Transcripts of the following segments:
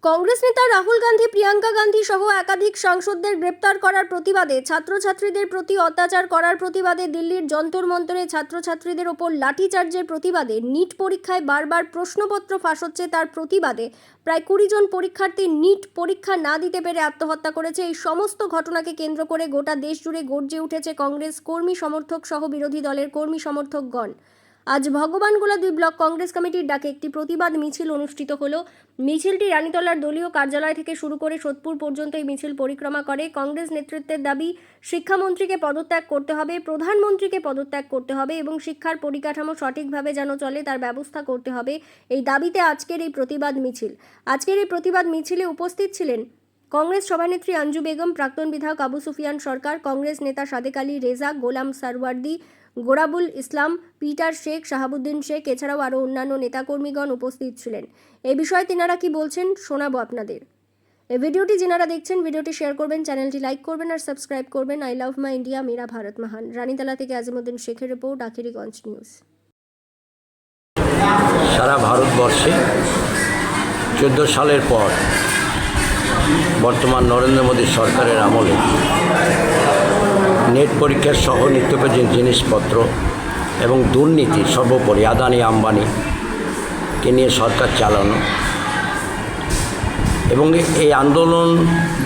কংগ্রেস নেতা রাহুল গান্ধী, প্রিয়াঙ্কা গান্ধী সহ একাধিক সাংসদদের গ্রেপ্তার করার প্রতিবাদে, ছাত্রছাত্রীদের প্রতি অত্যাচার করার প্রতিবাদে, দিল্লির যন্তর মন্তরে ছাত্রছাত্রীদের ওপর লাঠিচার্জের প্রতিবাদে, নিট পরীক্ষায় বারবার প্রশ্নপত্র ফাঁস হচ্ছে তার প্রতিবাদে প্রায় 20 জন পরীক্ষার্থী নিট পরীক্ষা না দিতে পেরে আত্মহত্যা করেছে। এই সমস্ত ঘটনাকে কেন্দ্র করে গোটা দেশ জুড়ে গর্জে উঠেছে কংগ্রেস কর্মী সমর্থক সহ বিরোধী দলের কর্মী সমর্থকগণ। আজ ভগবানগোলা 2 ব্লক কংগ্রেস কমিটির ডাকে একটি প্রতিবাদ মিছিল অনুষ্ঠিত হলো। মিছিলটি রানীতলার দলীয় কার্যালয় থেকে শুরু করে সোদপুর পর্যন্ত এই মিছিল পরিক্রমা করে। কংগ্রেস নেতৃত্বের দাবি, শিক্ষামন্ত্রীকে পদত্যাগ করতে হবে, প্রধানমন্ত্রীকে পদত্যাগ করতে হবে এবং শিক্ষার পরিকাঠামো সঠিকভাবে যেন চলে তার ব্যবস্থা করতে হবে। এই দাবিতে আজকের এই প্রতিবাদ মিছিল। আজকের এই প্রতিবাদ মিছিলে উপস্থিত ছিলেন কংগ্রেস সভানেত্রী আঞ্জু বেগম, প্রাক্তন বিধায়ক আবু সুফিয়ান সরকার, কংগ্রেস নেতা সাদেক আলী রেজা, গোলাম সারওয়ার্দি, গোরাবুল ইসলাম, পিটার শেখ, শাহাবুদ্দিন শেখ, এছাড়াও আরও অন্যান্য নেতাকর্মীগণ উপস্থিত ছিলেন। এই বিষয়ে তিনারা কি বলছেন শোনাবো আপনাদের। এই ভিডিওটি যারা দেখছেন ভিডিওটি শেয়ার করবেন, চ্যানেলটি লাইক করবেন আর সাবস্ক্রাইব করবেন। আই লাভ মাই ইন্ডিয়া, মেরা ভারত মহান। রানীতলা থেকে আজিমুদ্দিন শেখের রিপোর্ট, আখেরিগঞ্জ নিউজ। সারা ভারতবর্ষে 14 সালের পর বর্তমান নরেন্দ্র মোদী সরকারের আমলে নেট পরীক্ষার সহ নিত্য প্রয়োজনীয় জিনিসপত্র এবং দুর্নীতি, সর্বোপরি আদানি আম্বানিকে নিয়ে সরকার চালানো এবং এই আন্দোলন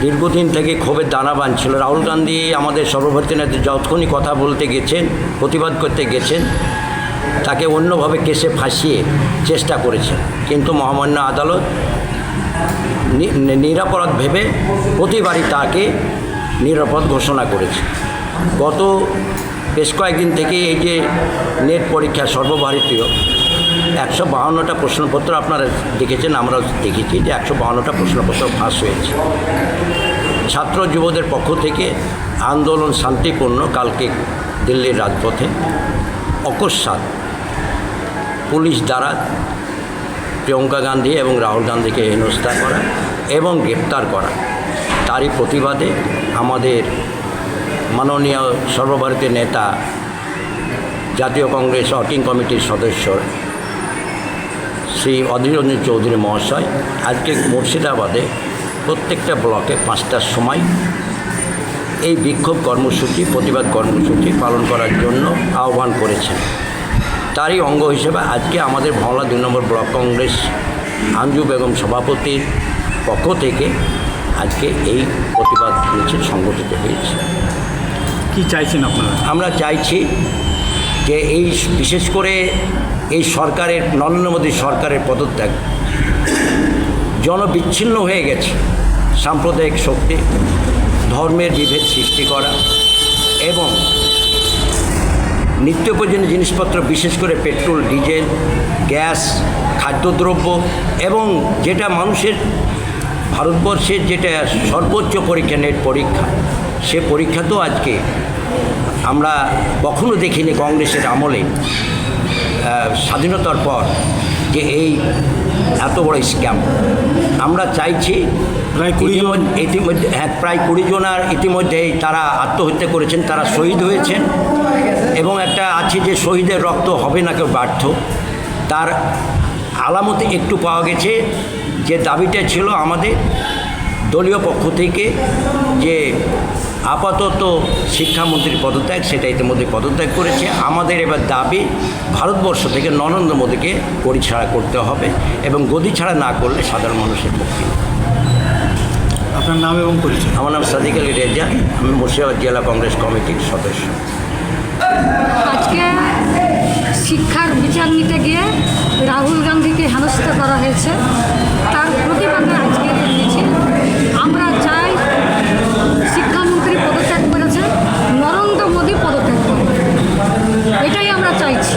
দীর্ঘদিন থেকে ক্ষোভের দানা বাঁধছিল। রাহুল গান্ধী আমাদের সর্বভারতীয় নেতা যতক্ষণই কথা বলতে গেছেন, প্রতিবাদ করতে গেছেন, তাকে অন্যভাবে কেসে ফাঁসিয়ে চেষ্টা করেছেন, কিন্তু মহামান্য আদালত নিরাপরাধ ভেবে প্রতিবারই তাকে নিরাপদ ঘোষণা করেছে। গত বেশ কয়েকদিন থেকে এই যে নেট পরীক্ষা সর্বভারতীয় 152টা প্রশ্নপত্র আপনারা দেখেছেন, আমরাও দেখেছি যে 152টা প্রশ্নপত্র ফাঁস হয়েছে। ছাত্র যুবদের পক্ষ থেকে আন্দোলন শান্তিপূর্ণ। কালকে দিল্লির রাজপথে অকস্মাৎ পুলিশ দ্বারা প্রিয়াঙ্কা গান্ধী এবং রাহুল গান্ধীকে হেনস্থা করা এবং গ্রেপ্তার করা, তারই প্রতিবাদে আমাদের মাননীয় সর্বভারতীয় নেতা, জাতীয় কংগ্রেস ওয়ার্কিং কমিটির সদস্য শ্রী অধীর রঞ্জন চৌধুরী মহাশয় আজকে মুর্শিদাবাদে প্রত্যেকটা ব্লকে 5টার সময় এই বিক্ষোভ কর্মসূচি, প্রতিবাদ কর্মসূচি পালন করার জন্য আহ্বান করেছেন। তারই অঙ্গ হিসেবে আজকে আমাদের ভাওলা 2 নম্বর ব্লক কংগ্রেস আঞ্জু বেগম সভাপতির পক্ষ থেকে আজকে এই প্রতিবাদ মিছিল সংগঠিত হয়েছে। কি চাইছেন আপনারা? আমরা চাইছি যে এই বিশেষ করে এই সরকারের, নরেন্দ্র মোদী সরকারের পদত্যাগ, জনবিচ্ছিন্ন হয়ে গেছে সাম্প্রদায়িক শক্তি, ধর্মের বিভেদ সৃষ্টি করা এবং নিত্য প্রয়োজনীয় জিনিসপত্র, বিশেষ করে পেট্রোল, ডিজেল, গ্যাস, খাদ্যদ্রব্য এবং যেটা মানুষের ভারতবর্ষের যেটা সর্বোচ্চ পরীক্ষা নেট পরীক্ষা, সে পরীক্ষা তো আজকে আমরা কখনো দেখিনি কংগ্রেসের আমলে, স্বাধীনতার পর, যে এই এত বড় স্ক্যাম। আমরা চাইছি প্রায় 20 জন ইতিমধ্যে, প্রায় 20 জন আর ইতিমধ্যেই তারা আত্মহত্যা করেছেন, তারা শহীদ হয়েছেন এবং একটা আছে যে শহীদের রক্ত হবে না কেউ ব্যর্থ, তার আলামত একটু পাওয়া গেছে। যে দাবিটা ছিল আমাদের দলীয় পক্ষ থেকে যে আপাতত শিক্ষামন্ত্রীর পদত্যাগ, সেটা ইতিমধ্যে পদত্যাগ করেছে। আমাদের এবার দাবি ভারতবর্ষ থেকে নরেন্দ্র মোদীকে গদি ছাড়া করতে হবে এবং গদি ছাড়া না করলে সাধারণ মানুষের পক্ষে। আপনার নাম এবং পরিচয়? আমার নাম সাদেক আলী রেজা, আমি মুর্শিদাবাদ জেলা কংগ্রেস কমিটির সদস্য। আজকে শিক্ষার বিচার নিতে গিয়ে রাহুল গান্ধীকে হেনস্থা করা হয়েছে, তার প্রতিবাদে আজকের এই মিছিল। আমরা চাই শিক্ষামন্ত্রী পদত্যাগ করেছে, নরেন্দ্র মোদী পদত্যাগ করবে, এটাই আমরা চাইছি।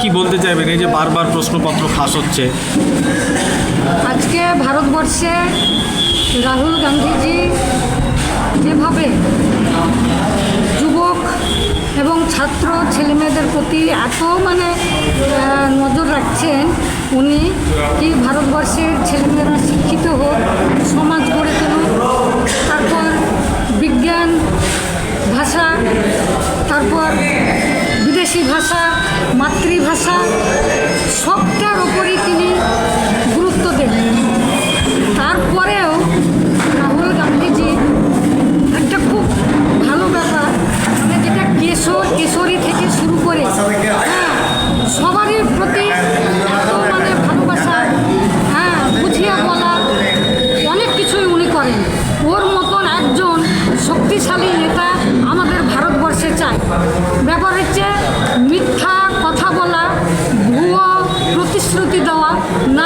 কি বলতে চাইবেন এই যে বারবার প্রশ্নপত্র ফাঁস হচ্ছে? আজকে ভারতবর্ষে রাহুল গান্ধীজি যেভাবে যুবক এবং ছাত্র ছেলেমেয়েদের প্রতি এত নজর রাখছেন, উনি কি ভারতবর্ষের ছেলেমেয়েরা শিক্ষিত হোক, সমাজ গড়ে তুলুক, তারপর বিজ্ঞান, ভাষা, তারপর বিদেশি ভাষা, মাতৃভাষা, সবটার ওপরই তিনি গুরুত্ব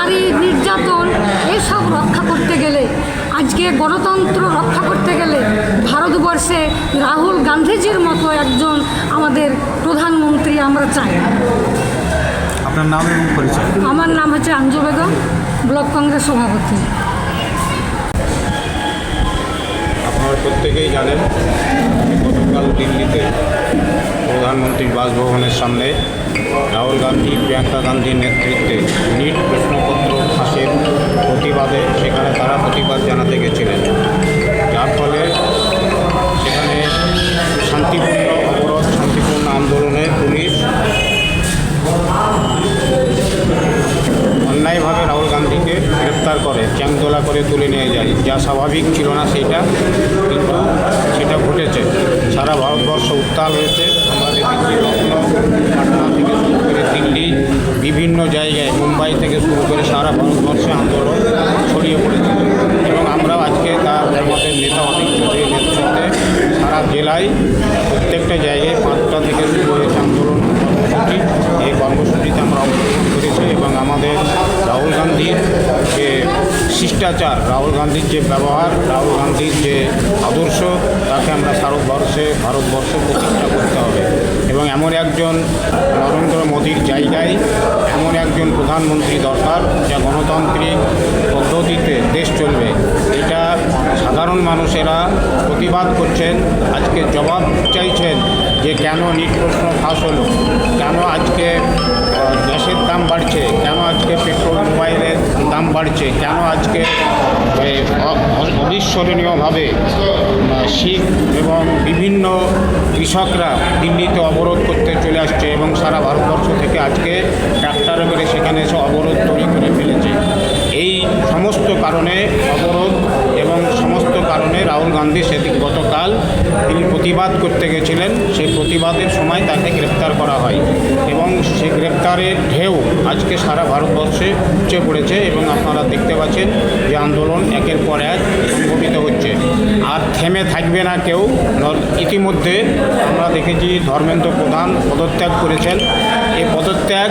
নারী নির্যাতন এসব রক্ষা করতে গেলে, আজকে গণতন্ত্র রক্ষা করতে গেলে ভারতবর্ষে রাহুল গান্ধীজির মতো একজন আমাদের প্রধানমন্ত্রী আমরা চাই। আপনার নাম এবং পরিচয়? আমার নাম হচ্ছে আঞ্জু বেগম, ব্লক কংগ্রেস সভাপতি। আপনারা প্রত্যেকেই জানেন গতকাল দিল্লিতে প্রধানমন্ত্রীর বাসভবনের সামনে রাহুল গান্ধী, প্রিয়াঙ্কা গান্ধীর নেতৃত্বে নিট প্রশ্নপত্র ফাঁসের প্রতিবাদে সেখানে তারা প্রতিবাদ জানাতে গেছিলেন, যার ফলে সেখানে শান্তিপূর্ণ অবরোধ, শান্তিপূর্ণ আন্দোলনে পুলিশ অন্যায়ভাবে রাহুল গান্ধীকে গ্রেপ্তার করে, চ্যাংদোলা করে তুলে নিয়ে যায়। যা স্বাভাবিক ছিল না সেটা, কিন্তু সেটা ঘটেছে। সারা ভারতবর্ষ উত্তাল হয়েছে। আমরা দেখেছি লখনৌ, পাটনা থেকে শুরু করে দিল্লি, বিভিন্ন জায়গায়, মুম্বাই থেকে শুরু করে সারা ভারতবর্ষে আন্দোলন ছড়িয়ে পড়েছে। এবং আমরাও আজকে তার আমাদের নেতা অনেক চৌধুরীর নেতৃত্বে সারা জেলায় প্রত্যেকটা জায়গায় 5টা থেকে শুরু হয়েছে আন্দোলন কর্মসূচি। এই কর্মসূচিতে আমরা অংশগ্রহণ করেছি এবং আমাদের রাহুল গান্ধীর যে শিষ্টাচার, রাহুল গান্ধীর যে ব্যবহার, রাহুল গান্ধীর যে আদর্শ, তাকে আমরা ভারতবর্ষে প্রতিষ্ঠা করতে হবে। এবং এমন একজন নরেন্দ্র মোদীর জায়গায় এমন একজন প্রধানমন্ত্রী দরকার যা গণতান্ত্রিক পদ্ধতিতে দেশ চলবে। এটা সাধারণ মানুষেরা প্রতিবাদ করছেন, আজকে জবাব চাইছেন যে কেন নিট প্রশ্ন ফাঁস হলো, কেন আজকে গ্যাসের দাম বাড়ছে, কেন আজকে পেট্রোল মোবাইলের দাম বাড়ছে, কেন আজকে অবিস্মরণীয়ভাবে শিখ এবং বিভিন্ন কৃষকরা দিল্লিতে অবরোধ করতে চলে আসছে এবং সারা ভারতবর্ষ থেকে আজকে ট্রাক্টরে করে সেখানে এসে অবরোধ তৈরি করে ফেলেছে। এই সমস্ত কারণে অবরোধ এবং সমস্ত কারণে রাহুল গান্ধী সেদিন গতকাল তিনি প্রতিবাদ করতে গেছিলেন। সেই প্রতিবাদের সময় তাকে গ্রেপ্তার করা হয় এবং সেই গ্রেপ্তারের ঢেউ আজকে সারা ভারতবর্ষে উপচে পড়েছে এবং আপনারা দেখতে পাচ্ছেন যে আন্দোলন একের পর এক সংগঠিত হচ্ছে, আর থেমে থাকবে না কেউ। ইতিমধ্যে আমরা দেখেছি ধর্মেন্দ্র প্রধান পদত্যাগ করেছেন। এই পদত্যাগ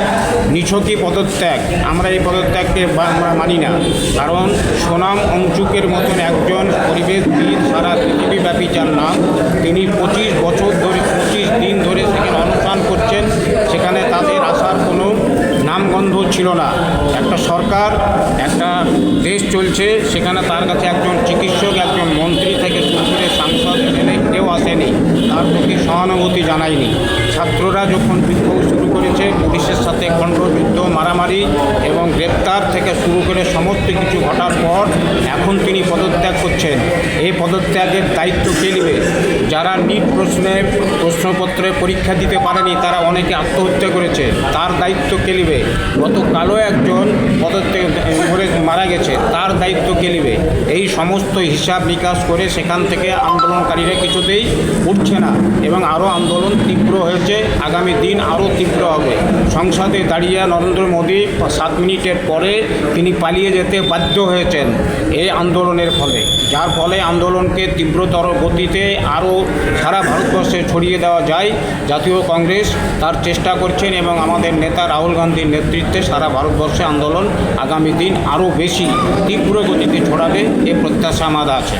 নিছকই পদত্যাগ, আমরা এই পদত্যাগকে আমরা মানি না। কারণ সোনাম অংচুকের মতন একজন পরিবেশবিদ সারা পৃথিবীব্যাপী যার নাম, তিনি 25 দিন ধরে সেখানে অনুষ্ঠান করছেন। সেখানে তাদের আসার কোনো নামগন্ধ ছিল না। একটা সরকার, একটা দেশ চলছে, সেখানে তার কাছে একজন চিকিৎসক, একজন মন্ত্রী থেকে শুরু করে সাংসদ এখানে কেউ আসেনি, তার প্রতি সহানুভূতি জানায়নি। ছাত্ররা যখন বিক্ষোভ শুরু করেছে, পুলিশের সাথে খণ্ডযুদ্ধ, মারামারি এবং গ্রেপ্তার থেকে শুরু করে সমস্ত কিছু ঘটার পর এখন তিনি পদত্যাগ করছেন। এই পদত্যাগের দায়িত্ব কে নেবে? যারা নিট প্রশ্নপত্রে পরীক্ষা দিতে পারেনি, তারা অনেকে আত্মহত্যা করেছে, তার দায়িত্ব কে নেবে? গতকালও একজন পদত্যাগ করে মারা গেছে, তার দায়িত্ব কে নেবে? এই সমস্ত হিসাব নিকাশ করে সেখান থেকে আন্দোলনকারীরা কিছুতেই উঠছে না এবং আরও আন্দোলন তীব্র হয়েছে। আগামী দিন আরও তীব্র হবে। সংসদে দাঁড়িয়ে নরেন্দ্র মোদী 7 মিনিটের পরে তিনি পালিয়ে যেতে বাধ্য হয়েছেন এই আন্দোলনের ফলে, যার ফলে আন্দোলনকে তীব্রতর গতিতে আরও সারা ভারতবর্ষে ছড়িয়ে দেওয়া যায়। জাতীয় কংগ্রেস তার চেষ্টা করছেন এবং আমাদের নেতা রাহুল গান্ধীর নেতৃত্বে সারা ভারতবর্ষে আন্দোলন আগামী দিন আরও বেশি তীব্র গতিতে ছড়াবে, এই প্রত্যাশা আমাদের আছে।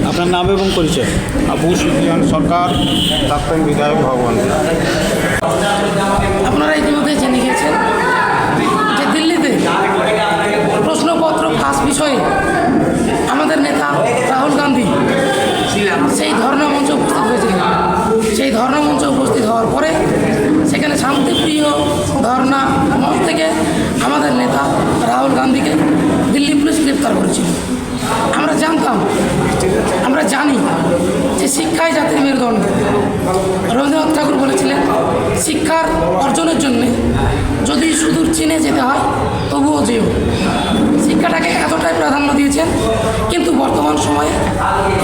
আপনার নাম এবং পরিচয়? আবু সুফিয়ান সরকার, প্রাক্তন বিধায়ক ভগবান। আপনারা ইতিমধ্যে জেনে গেছেন যে দিল্লিতে প্রশ্নপত্র ফাঁস বিষয়ে আমাদের নেতা রাহুল গান্ধী সেই ধর্ণা মঞ্চে উপস্থিত হয়েছিলেন। সেই ধর্ণা মঞ্চে উপস্থিত হওয়ার পরে সেখানে শান্তিপ্রিয় ধর্ণা মঞ্চ থেকে আমাদের নেতা রাহুল গান্ধীকে দিল্লি পুলিশ গ্রেপ্তার করেছিল। আমরা জানি যে শিক্ষাই জাতির মেরুদণ্ড। রবীন্দ্রনাথ ঠাকুর বলেছিলেন, শিক্ষার অর্জনের জন্যে যদি সুদূর চীনে যেতে হয় তবুও যেও। শিক্ষাটাকে এতটাই প্রাধান্য দিয়েছেন, কিন্তু বর্তমান সময়ে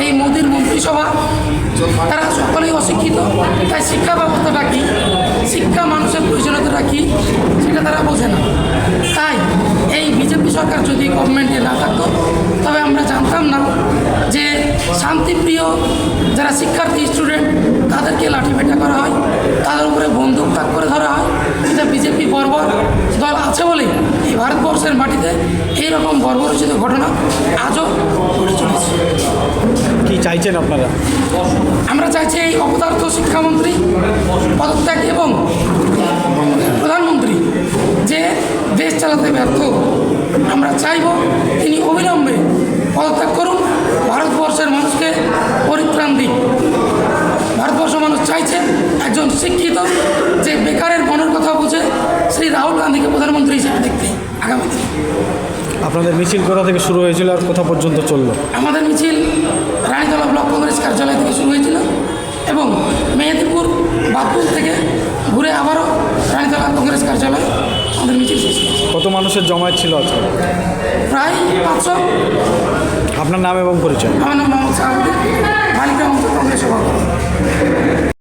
এই মোদির মন্ত্রিসভা তারা সকলেই অশিক্ষিত। তাই শিক্ষা ব্যবস্থাটা কী, শিক্ষা মানুষের প্রয়োজনীয়তাটা কী, সেটা তারা বোঝে না। তাই এই বিজেপি সরকার যদি গভর্নমেন্টে না থাকতো তবে আমরা জানতাম না যে শান্তিপ্রিয় যারা শিক্ষার্থী স্টুডেন্ট তাদেরকে লাঠিপেটা করা হয়, তাদের উপরে বন্দুক তাক করে ধরা হয়। এটা বিজেপি বর্বর দল আছে বলেই এই ভারতবর্ষের মাটিতে এইরকম বর্বরচিত ঘটনা আজও ঘটে চলেছে। কি চাইছেন আপনারা? আমরা চাইছি এই অপদার্থ শিক্ষামন্ত্রী পদত্যাগ এবং প্রধানমন্ত্রী যে দেশ চালাতে ব্যর্থ, আমরা চাইব তিনি অবিলম্বে পদত্যাগ করুন, ভারতবর্ষের মানুষকে পরিত্রাণ দিন। ভারতবর্ষ মানুষ চাইছে একজন শিক্ষিত যে বেকারের মনের কথা বুঝে শ্রী রাহুল গান্ধীকে প্রধানমন্ত্রী হিসেবে দেখতে আগামী দিনে। আপনাদের মিছিল কোথা থেকে শুরু হয়েছিল আর কোথা পর্যন্ত চললো? আমাদের মিছিল রানীতলা ব্লক কংগ্রেস কার্যালয় থেকে শুরু হয়েছিল এবং মেহেদিপুর বাদপুর থেকে ঘুরে আবারও রানীতলা কংগ্রেস কার্যালয় আমাদের মিছিল শেষ হয়েছে। কত মানুষের জমায়েত ছিল আজকে? প্রায় 500। আপনার নাম এবং পরিচয়? আমার নাম মোহাম্মদ সাহাবুদ্দিন, বালিকা মঞ্চ কংগ্রেস সভাপতি।